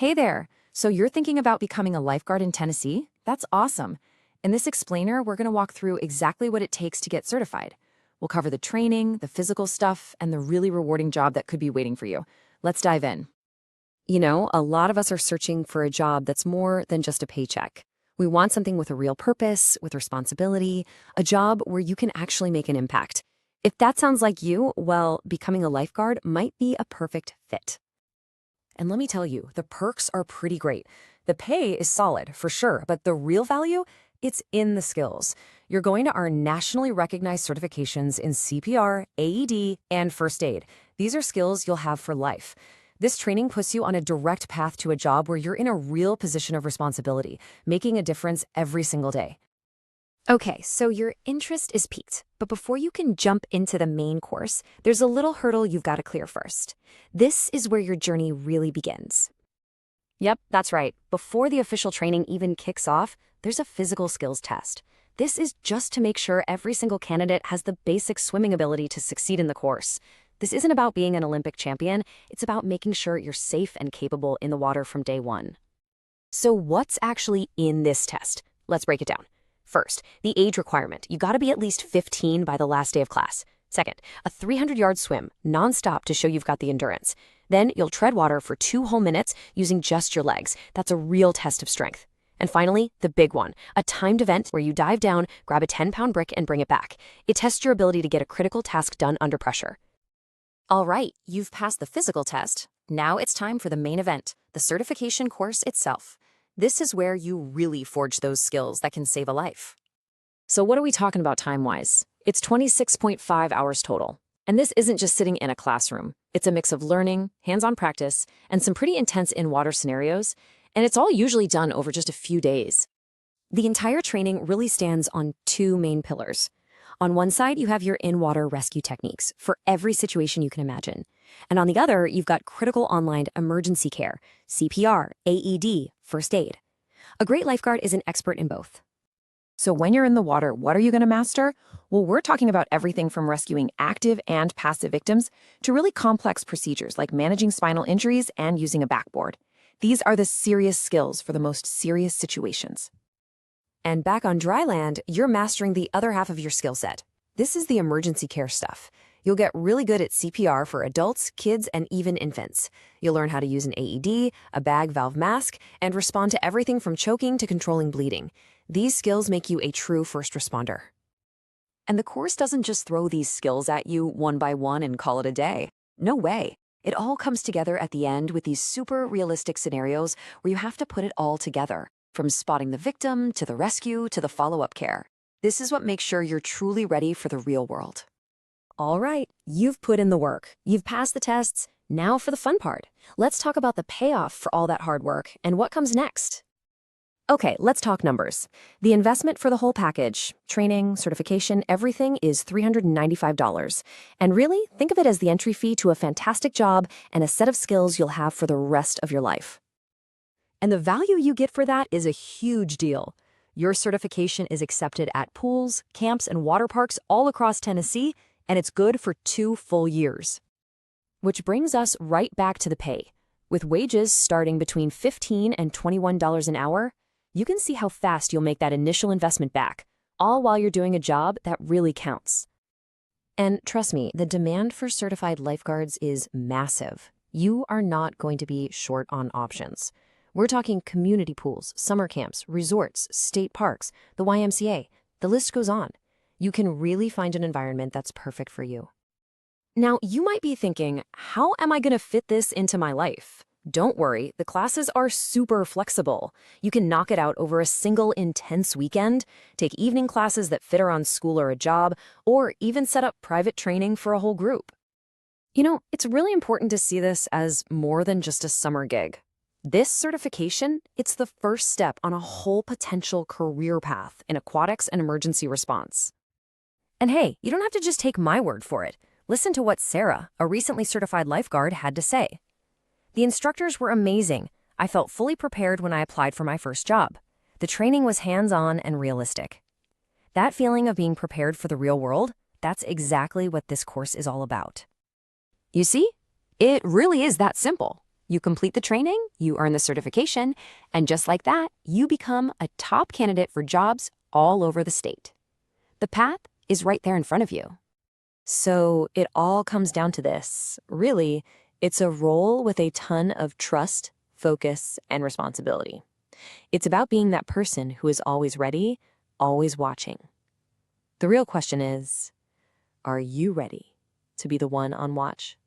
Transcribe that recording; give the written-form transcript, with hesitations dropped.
Hey there! So you're thinking about becoming a lifeguard in Tennessee? That's awesome. In this explainer, we're going to walk through exactly what it takes to get certified. We'll cover the training, the physical stuff, and the really rewarding job that could be waiting for you. Let's dive in. You know, a lot of us are searching for a job that's more than just a paycheck. We want something with a real purpose, with responsibility, a job where you can actually make an impact. If that sounds like you, well, becoming a lifeguard might be a perfect fit. And let me tell you, the perks are pretty great. The pay is solid, for sure, but the real value, it's in the skills. You're going to earn nationally recognized certifications in CPR, AED, and First Aid. These are skills you'll have for life. This training puts you on a direct path to a job where you're in a real position of responsibility, making a difference every single day. Okay, so your interest is piqued, but before you can jump into the main course, there's a little hurdle you've got to clear first. This is where your journey really begins. Yep, that's right. Before the official training even kicks off, there's a physical skills test. This is just to make sure every single candidate has the basic swimming ability to succeed in the course. This isn't about being an Olympic champion, it's about making sure you're safe and capable in the water from day one. So what's actually in this test? Let's break it down. First, the age requirement. You gotta be at least 15 by the last day of class. Second, a 300-yard swim, non-stop to show you've got the endurance. Then you'll tread water for 2 whole minutes using just your legs. That's a real test of strength. And finally, the big one, a timed event where you dive down, grab a 10-pound brick, and bring it back. It tests your ability to get a critical task done under pressure. All right, you've passed the physical test. Now it's time for the main event, the certification course itself. This is where you really forge those skills that can save a life. So what are we talking about time-wise? It's 26.5 hours total. And this isn't just sitting in a classroom. It's a mix of learning, hands-on practice, and some pretty intense in-water scenarios, and it's all usually done over just a few days. The entire training really stands on 2 main pillars. On one side, you have your in-water rescue techniques for every situation you can imagine. And on the other, you've got critical online emergency care, CPR, AED, First Aid. A great lifeguard is an expert in both. So when you're in the water, what are you going to master? Well, we're talking about everything from rescuing active and passive victims to really complex procedures like managing spinal injuries and using a backboard. These are the serious skills for the most serious situations. And back on dry land, you're mastering the other half of your skill set. This is the emergency care stuff. You'll get really good at CPR for adults, kids, and even infants. You'll learn how to use an AED, a bag valve mask, and respond to everything from choking to controlling bleeding. These skills make you a true first responder. And the course doesn't just throw these skills at you one by one and call it a day. No way. It all comes together at the end with these super realistic scenarios where you have to put it all together, from spotting the victim to the rescue to the follow-up care. This is what makes sure you're truly ready for the real world. All right, you've put in the work. You've passed the tests. Now for the fun part. Let's talk about the payoff for all that hard work and what comes next. Okay, let's talk numbers. The investment for the whole package, training, certification, everything is $395. And really, think of it as the entry fee to a fantastic job and a set of skills you'll have for the rest of your life. And the value you get for that is a huge deal. Your certification is accepted at pools, camps, and water parks all across Tennessee, and it's good for 2 full years. Which brings us right back to the pay. With wages starting between $15 and $21 an hour, you can see how fast you'll make that initial investment back, all while you're doing a job that really counts. And trust me, the demand for certified lifeguards is massive. You are not going to be short on options. We're talking community pools, summer camps, resorts, state parks, the YMCA. The list goes on. You can really find an environment that's perfect for you. Now, you might be thinking, how am I going to fit this into my life? Don't worry, the classes are super flexible. You can knock it out over a single intense weekend, take evening classes that fit around school or a job, or even set up private training for a whole group. You know, it's really important to see this as more than just a summer gig. This certification, it's the first step on a whole potential career path in aquatics and emergency response. And hey, you don't have to just take my word for it. Listen to what Sarah, a recently certified lifeguard, had to say. The instructors were amazing. I felt fully prepared when I applied for my first job. The training was hands-on and realistic. That feeling of being prepared for the real world, that's exactly what this course is all about. You see, it really is that simple. You complete the training, you earn the certification, and just like that, you become a top candidate for jobs all over the state. The path is right there in front of you. So it all comes down to this. Really, it's a role with a ton of trust, focus, and responsibility. It's about being that person who is always ready, always watching. The real question is, are you ready to be the one on watch?